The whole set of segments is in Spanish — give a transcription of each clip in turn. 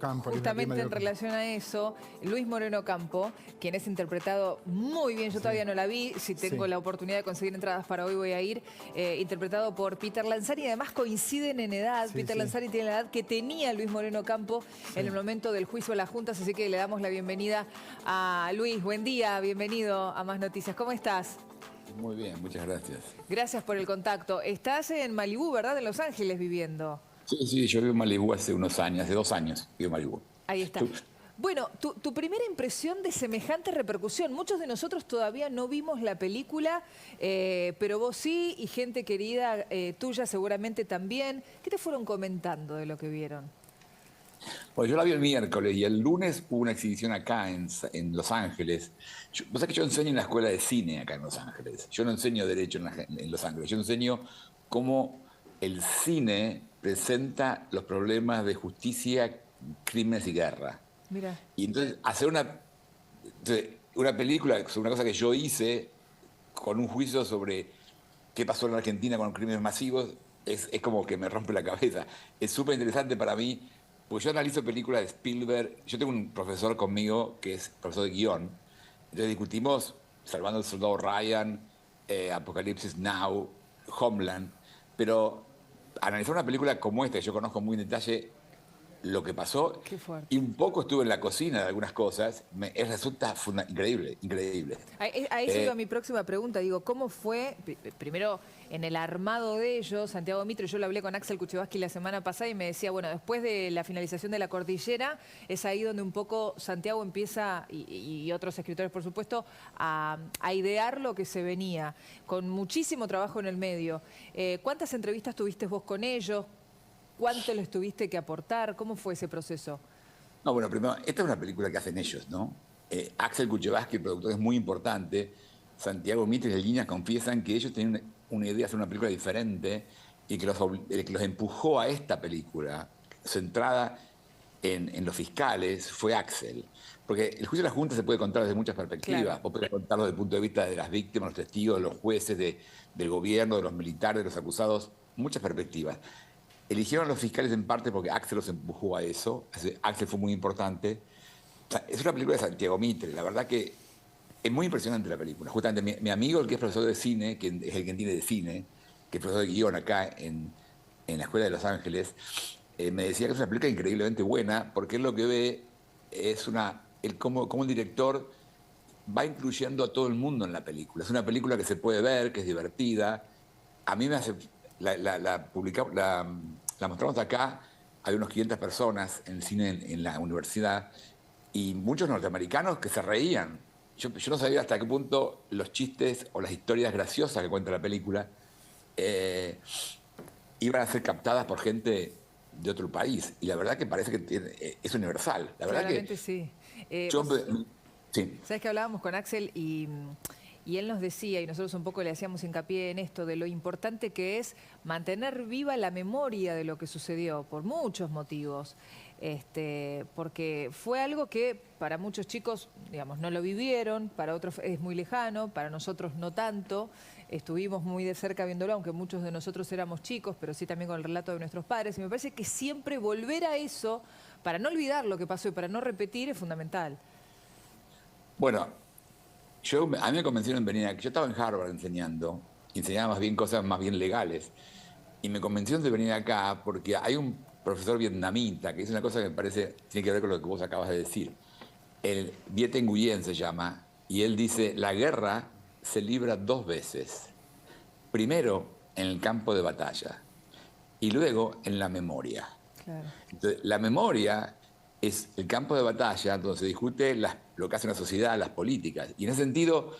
Campo, Justamente en relación a eso, Luis Moreno Campo, quien es interpretado muy bien, yo todavía no la vi, si tengo la oportunidad de conseguir entradas para hoy voy a ir, interpretado por Peter Lanzani, y además coinciden en edad. Peter Lanzani tiene la edad que tenía Luis Moreno Campo en el momento del juicio de las juntas, así que le damos la bienvenida a Luis. Buen día, bienvenido a Más Noticias. ¿Cómo estás? Muy bien, muchas gracias. Gracias por el contacto. Estás en Malibú, ¿verdad? En Los Ángeles viviendo. Sí, yo vivo en Malibú hace unos años, hace 2 años vivo en Malibú. Ahí está. ¿Tú? Bueno, tu primera impresión de semejante repercusión. Muchos de nosotros todavía no vimos la película, pero vos sí, y gente querida tuya seguramente también. ¿Qué te fueron comentando de lo que vieron? Pues yo la vi el miércoles y el lunes hubo una exhibición acá en Los Ángeles. Vos sabés que yo enseño en la escuela de cine acá en Los Ángeles. Yo no enseño derecho en Los Ángeles. Yo enseño cómo el cine presenta los problemas de justicia, crímenes y guerra. Mira. Y entonces hacer una película sobre una cosa que yo hice con un juicio sobre qué pasó en la Argentina con los crímenes masivos es como que me rompe la cabeza. Es súper interesante para mí, porque yo analizo películas de Spielberg. Yo tengo un profesor conmigo que es profesor de guión. Entonces discutimos Salvando al Soldado Ryan, Apocalipsis Now, Homeland. Pero analizar una película como esta, que yo conozco muy en detalle lo que pasó, Qué fuerte. y un poco estuve en la cocina de algunas cosas, resulta increíble, increíble. A eso iba mi próxima pregunta. Digo, ¿cómo fue, primero, en el armado de ellos, Santiago Mitre? Yo lo hablé con Axel Kuchevaski la semana pasada y me decía, bueno, después de la finalización de La Cordillera, es ahí donde un poco Santiago empieza, y otros escritores, por supuesto, a idear lo que se venía, con muchísimo trabajo en el medio. ¿Cuántas entrevistas tuviste vos con ellos? ¿Cuánto les tuviste que aportar? ¿Cómo fue ese proceso? No, bueno, primero, esta es una película que hacen ellos, ¿no? Axel Kuchevaski, el productor, es muy importante. Santiago Mitre y Línea confiesan que ellos tenían una idea de hacer una película diferente y que los empujó a esta película, centrada en los fiscales, fue Axel. Porque el juicio de la Junta se puede contar desde muchas perspectivas. Claro. Vos podés contarlo desde el punto de vista de las víctimas, los testigos, de los jueces, del gobierno, de los militares, de los acusados, muchas perspectivas. Eligieron a los fiscales en parte porque Axel los empujó a eso. Axel fue muy importante. O sea, es una película de Santiago Mitre. La verdad que es muy impresionante la película. Justamente mi amigo, el que es profesor de cine, que es el que entiende de cine, que es profesor de guión acá en la Escuela de Los Ángeles, me decía que es una película increíblemente buena porque él lo que ve es cómo el director va incluyendo a todo el mundo en la película. Es una película que se puede ver, que es divertida. A mí me hace... La mostramos acá, hay unos 500 personas en el cine en la universidad y muchos norteamericanos que se reían. Yo no sabía hasta qué punto los chistes o las historias graciosas que cuenta la película iban a ser captadas por gente de otro país. Y la verdad que parece que es universal. La verdad Claramente que sí. sí. Sabes que hablábamos con Axel y él nos decía, y nosotros un poco le hacíamos hincapié en esto, de lo importante que es mantener viva la memoria de lo que sucedió, por muchos motivos. Porque fue algo que para muchos chicos, digamos, no lo vivieron, para otros es muy lejano, para nosotros no tanto. Estuvimos muy de cerca viéndolo, aunque muchos de nosotros éramos chicos, pero sí también con el relato de nuestros padres. Y me parece que siempre volver a eso, para no olvidar lo que pasó y para no repetir, es fundamental. Bueno, a mí me convencieron en venir aquí. Yo estaba en Harvard enseñaba más bien cosas más bien legales. Y me convencieron de venir acá porque hay un profesor vietnamita que dice una cosa que me parece, tiene que ver con lo que vos acabas de decir. El Viet Nguyen se llama, y él dice, la guerra se libra 2 veces. Primero en el campo de batalla y luego en la memoria. Claro. Entonces, la memoria es el campo de batalla donde se discute lo que hace una sociedad, las políticas. Y en ese sentido,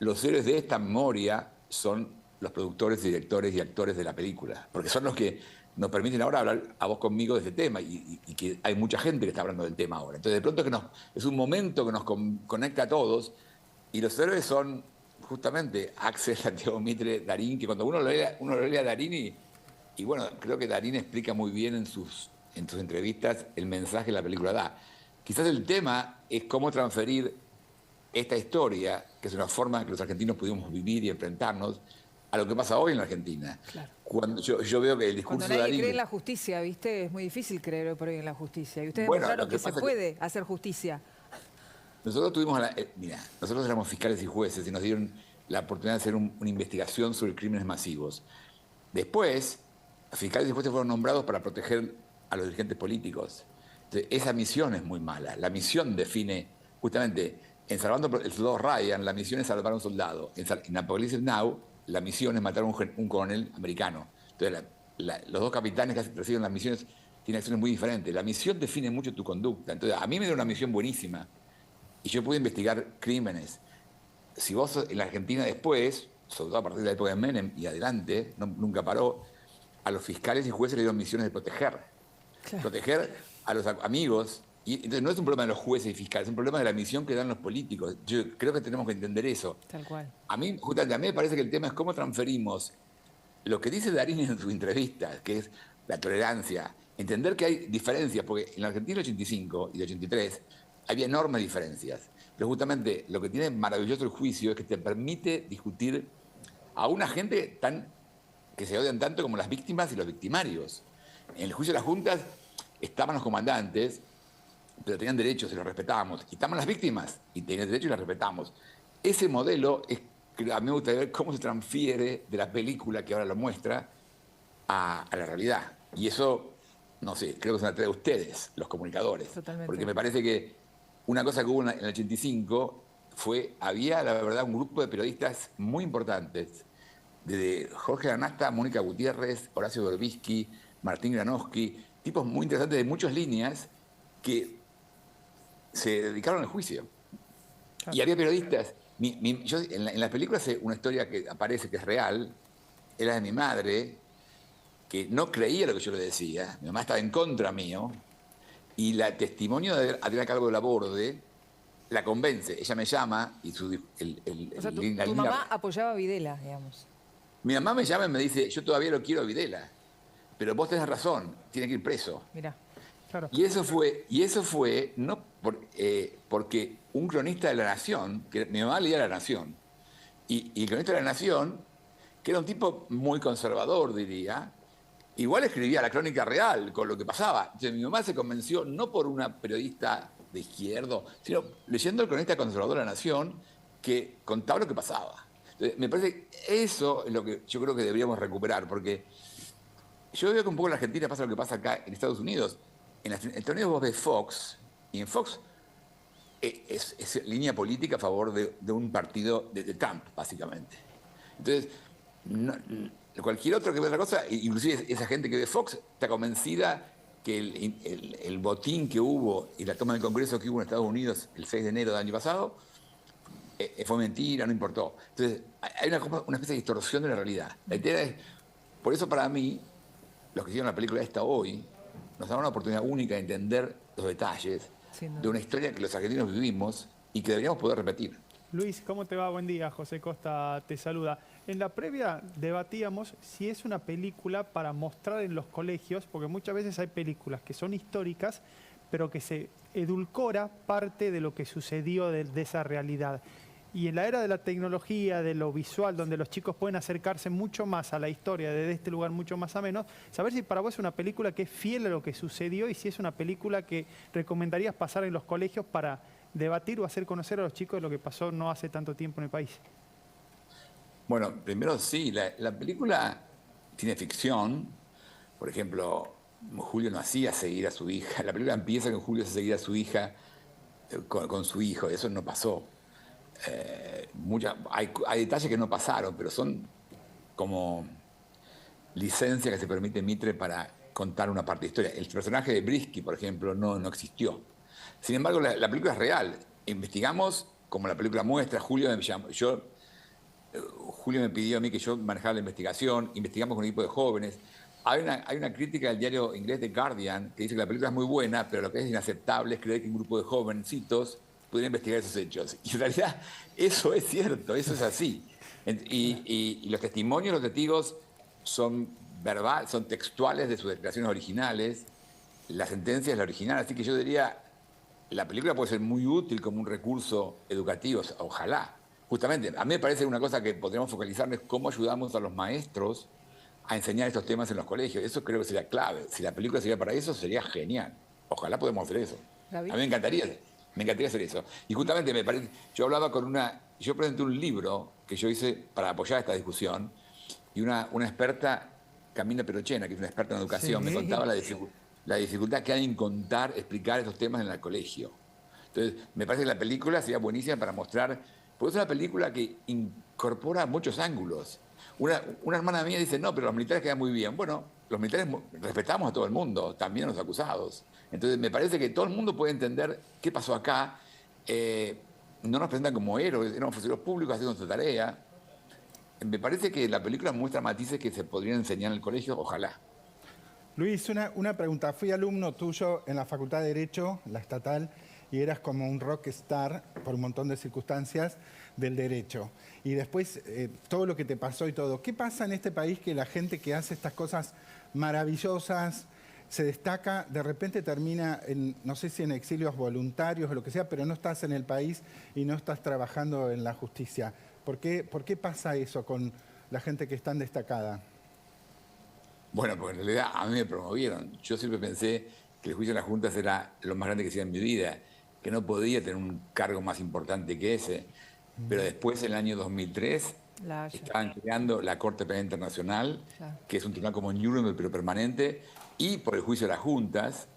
los héroes de esta memoria son los productores, directores y actores de la película, porque son los que nos permiten ahora hablar a vos conmigo de este tema y que hay mucha gente que está hablando del tema ahora. Entonces, de pronto es un momento que nos conecta a todos y los héroes son justamente Axel, Santiago Mitre, Darín, que cuando uno lo lee a Darín y bueno, creo que Darín explica muy bien en sus entrevistas el mensaje que la película da. Quizás el tema es cómo transferir esta historia, que es una forma que los argentinos pudimos vivir y enfrentarnos, a lo que pasa hoy en la Argentina. Claro. Cuando yo veo que el Cuando discurso de nadie Darín... cree en la justicia, ¿viste? Es muy difícil creer por hoy en la justicia. Y ustedes Bueno, demostraron lo que que se pasa es puede hacer justicia. nosotros tuvimos, mira, nosotros éramos fiscales y jueces y nos dieron la oportunidad de hacer una investigación sobre crímenes masivos. Después, fiscales y jueces fueron nombrados para proteger a los dirigentes políticos. Entonces, esa misión es muy mala. La misión define, justamente, en Salvando el soldado Ryan, la misión es salvar a un soldado. En Apocalypse Now, la misión es matar a un coronel americano. Entonces, los dos capitanes que reciben las misiones tienen acciones muy diferentes. La misión define mucho tu conducta. Entonces, a mí me dio una misión buenísima y yo pude investigar crímenes. Si vos en la Argentina después, sobre todo a partir de la época de Menem y adelante, nunca paró, a los fiscales y jueces le dieron misiones de proteger. Claro. Proteger a los amigos. Y entonces no es un problema de los jueces y fiscales, es un problema de la misión que dan los políticos. Yo creo que tenemos que entender eso. Tal cual. A mí, justamente, a mí me parece que el tema es cómo transferimos lo que dice Darín en su entrevista, que es la tolerancia, entender que hay diferencias, porque en la Argentina del 85 y del 83 había enormes diferencias. Pero justamente lo que tiene maravilloso el juicio es que te permite discutir a una gente que se odian tanto como las víctimas y los victimarios. En el juicio de las juntas estaban los comandantes, pero tenían derechos y los respetábamos. Y estaban las víctimas y tenían derechos y las respetamos. Ese modelo es que a mí me gusta ver cómo se transfiere de la película que ahora lo muestra a la realidad. Y eso, no sé, creo que es una tarea de ustedes, los comunicadores. Totalmente. Porque me parece que una cosa que hubo en el 85 había, la verdad, un grupo de periodistas muy importantes, desde Jorge Lanasta, Mónica Gutiérrez, Horacio Berbisky, Martín Granowski, tipos muy interesantes de muchas líneas que se dedicaron al juicio. Claro. Y había periodistas. Yo en la película hace una historia que aparece que es real, era de mi madre, que no creía lo que yo le decía, mi mamá estaba en contra mío, y la testimonio de Adriana Calvo de la Borde la convence. Ella me llama y tu mamá apoyaba a Videla, digamos. Mi mamá me llama y me dice, yo todavía lo quiero a Videla, pero vos tenés razón, tiene que ir preso. Mirá, claro. Y eso fue no porque un cronista de La Nación, que mi mamá leía La Nación, y el cronista de La Nación, que era un tipo muy conservador, diría, igual escribía la crónica real con lo que pasaba. Entonces mi mamá se convenció no por una periodista de izquierdo, sino leyendo el cronista conservador de La Nación que contaba lo que pasaba. Entonces, me parece que eso es lo que yo creo que deberíamos recuperar, porque yo veo que un poco en la Argentina pasa lo que pasa acá en Estados Unidos. En Estados Unidos vos ves Fox, y en Fox es línea política a favor de un partido de Trump, básicamente. Entonces, cualquier otro que ve otra cosa, inclusive esa gente que ve Fox, está convencida que el botín que hubo y la toma del Congreso que hubo en Estados Unidos el 6 de enero del año pasado fue mentira, no importó. Entonces, hay una especie de distorsión de la realidad. La idea es, por eso para mí, los que hicieron la película esta hoy, nos dan una oportunidad única de entender los detalles de una historia que los argentinos vivimos y que deberíamos poder repetir. Luis, ¿cómo te va? Buen día. José Costa te saluda. En la previa debatíamos si es una película para mostrar en los colegios, porque muchas veces hay películas que son históricas, pero que se edulcora parte de lo que sucedió de esa realidad. Y en la era de la tecnología, de lo visual, donde los chicos pueden acercarse mucho más a la historia desde este lugar mucho más ameno, saber si para vos es una película que es fiel a lo que sucedió y si es una película que recomendarías pasar en los colegios para debatir o hacer conocer a los chicos de lo que pasó no hace tanto tiempo en el país. Bueno, primero sí, la película tiene ficción. Por ejemplo, Julio no hacía seguir a su hija. La película empieza con Julio hace seguir a su hija con su hijo. Eso no pasó. Hay detalles que no pasaron, pero son como licencias que se permite Mitre para contar una parte de historia. El personaje de Brisky, por ejemplo, no existió. Sin embargo, la película es real. Investigamos, como la película muestra, Julio me pidió a mí que yo manejara la investigación, investigamos con un equipo de jóvenes. Hay una crítica del diario inglés The Guardian que dice que la película es muy buena, pero lo que es inaceptable es creer que un grupo de jovencitos pudiera investigar esos hechos. Y en realidad eso es cierto, eso es así. Y los testimonios, los testigos son textuales de sus declaraciones originales, la sentencia es la original, así que yo diría, la película puede ser muy útil como un recurso educativo, ojalá, justamente, a mí me parece una cosa que podríamos focalizarnos es cómo ayudamos a los maestros a enseñar estos temas en los colegios. Eso creo que sería clave. Si la película sería para eso, sería genial. Ojalá podamos hacer eso. A mí me encantaría hacer eso. Y justamente me parece, yo presenté un libro que yo hice para apoyar esta discusión, y una experta, Camila Perochena, que es una experta en educación, me contaba la dificultad que hay en explicar estos temas en el colegio. Entonces, me parece que la película sería buenísima para mostrar, porque es una película que incorpora muchos ángulos. Una hermana mía dice, no, pero los militares quedan muy bien. Bueno, los militares respetamos a todo el mundo, también a los acusados. Entonces, me parece que todo el mundo puede entender qué pasó acá. No nos presentan como héroes, éramos funcionarios públicos haciendo su tarea. Me parece que la película muestra matices que se podrían enseñar en el colegio, ojalá. Luis, una pregunta. Fui alumno tuyo en la Facultad de Derecho, la estatal, y eras como un rockstar por un montón de circunstancias del derecho. Y después, todo lo que te pasó y todo. ¿Qué pasa en este país que la gente que hace estas cosas maravillosas, se destaca, de repente termina, no sé si en exilios voluntarios o lo que sea, pero no estás en el país y no estás trabajando en la justicia? ¿Por qué pasa eso con la gente que es tan destacada? Bueno, porque en realidad a mí me promovieron. Yo siempre pensé que el juicio de las juntas era lo más grande que hacía en mi vida, que no podía tener un cargo más importante que ese. Pero después, en el año 2003, estaban creando la Corte Penal Internacional, que es un tribunal como Nuremberg, pero permanente, y por el juicio de las juntas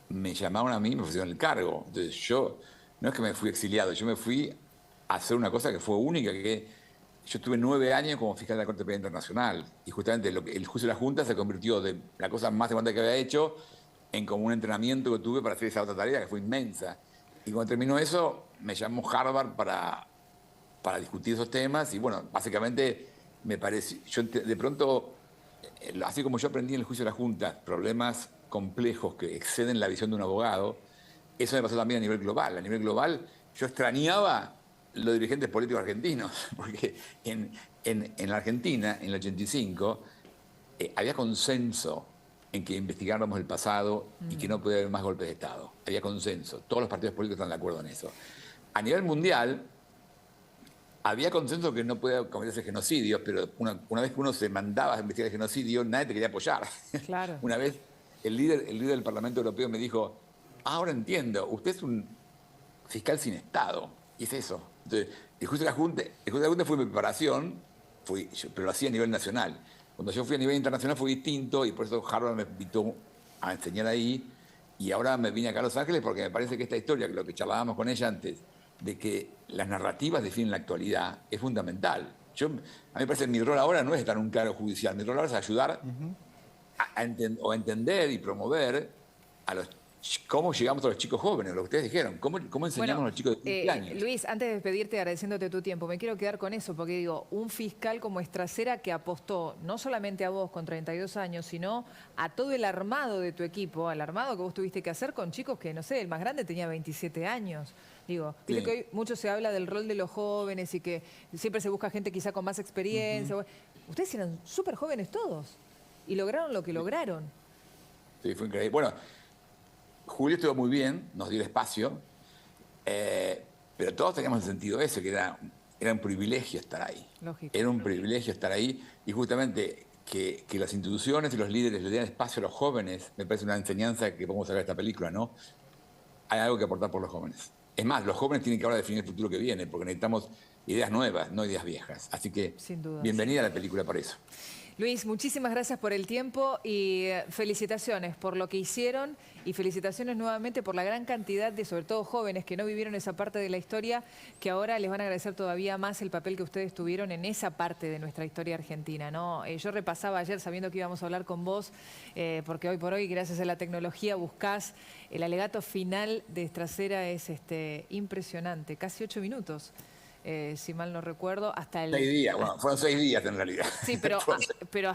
me llamaron a mí y me ofrecieron el cargo. Entonces yo, no es que me fui exiliado, yo me fui a hacer una cosa que fue única, que yo estuve 9 años como fiscal de la Corte Penal Internacional, y justamente el juicio de las juntas se convirtió de la cosa más importante que había hecho en como un entrenamiento que tuve para hacer esa otra tarea, que fue inmensa. Y cuando terminó eso, me llamó Harvard para discutir esos temas, y bueno, básicamente me pareció, yo de pronto, así como yo aprendí en el juicio de las juntas problemas complejos que exceden la visión de un abogado, eso me pasó también a nivel global. A nivel global yo extrañaba los dirigentes políticos argentinos, porque en la Argentina, en el 85, había consenso en que investigáramos el pasado y que no podía haber más golpes de Estado. Había consenso. Todos los partidos políticos están de acuerdo en eso. A nivel mundial, había consenso que no podía cometerse genocidios, pero una vez que uno se mandaba a investigar el genocidio, nadie te quería apoyar. Claro. Una vez el líder del Parlamento Europeo me dijo, ahora entiendo, usted es un fiscal sin Estado. Y es eso. Entonces, el juicio de la Junta fue mi preparación, pero lo hacía a nivel nacional. Cuando yo fui a nivel internacional fue distinto, y por eso Harvard me invitó a enseñar ahí. Y ahora me vine acá a Los Ángeles porque me parece que esta historia, que lo que charlábamos con ella antes, de que las narrativas definen la actualidad, es fundamental. A mí me parece que mi rol ahora no es estar en un claro judicial, mi rol ahora es ayudar a entender y promover a cómo llegamos a los chicos jóvenes, lo que ustedes dijeron, cómo enseñamos a los chicos de 15 años. Luis, antes de despedirte, agradeciéndote tu tiempo, me quiero quedar con eso, porque digo, un fiscal como Estracera que apostó no solamente a vos con 32 años, sino a todo el armado de tu equipo, al armado que vos tuviste que hacer con chicos que, no sé, el más grande tenía 27 años. Digo, viste que hoy mucho se habla del rol de los jóvenes y que siempre se busca gente quizá con más experiencia. Ustedes eran súper jóvenes todos y lograron lo que lograron. Sí, fue increíble. Bueno, Julio estuvo muy bien, nos dio el espacio, pero todos teníamos el sentido ese, que era un privilegio estar ahí. Lógico. Era un privilegio estar ahí, y justamente que las instituciones y los líderes le den espacio a los jóvenes, me parece una enseñanza que podemos sacar de esta película, ¿no? Hay algo que aportar por los jóvenes. Es más, los jóvenes tienen que ahora definir el futuro que viene, porque necesitamos ideas nuevas, no ideas viejas. Así que, sin duda, bienvenida a la película por eso. Luis, muchísimas gracias por el tiempo y felicitaciones por lo que hicieron, y felicitaciones nuevamente por la gran cantidad de, sobre todo jóvenes, que no vivieron esa parte de la historia, que ahora les van a agradecer todavía más el papel que ustedes tuvieron en esa parte de nuestra historia argentina, ¿no? Yo repasaba ayer, sabiendo que íbamos a hablar con vos, porque hoy por hoy, gracias a la tecnología, buscás el alegato final de Estracera, es impresionante, casi 8 minutos. Si mal no recuerdo, hasta el... 6 días, bueno, fueron 6 días en realidad. Sí, pero hasta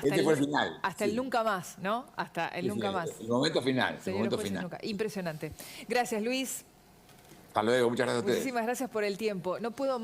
este fue el final. Hasta el nunca más, ¿no? Hasta el nunca más. El momento final. El momento final. Impresionante. Gracias, Luis. Hasta luego, muchas gracias a ustedes. Muchísimas gracias por el tiempo. No puedo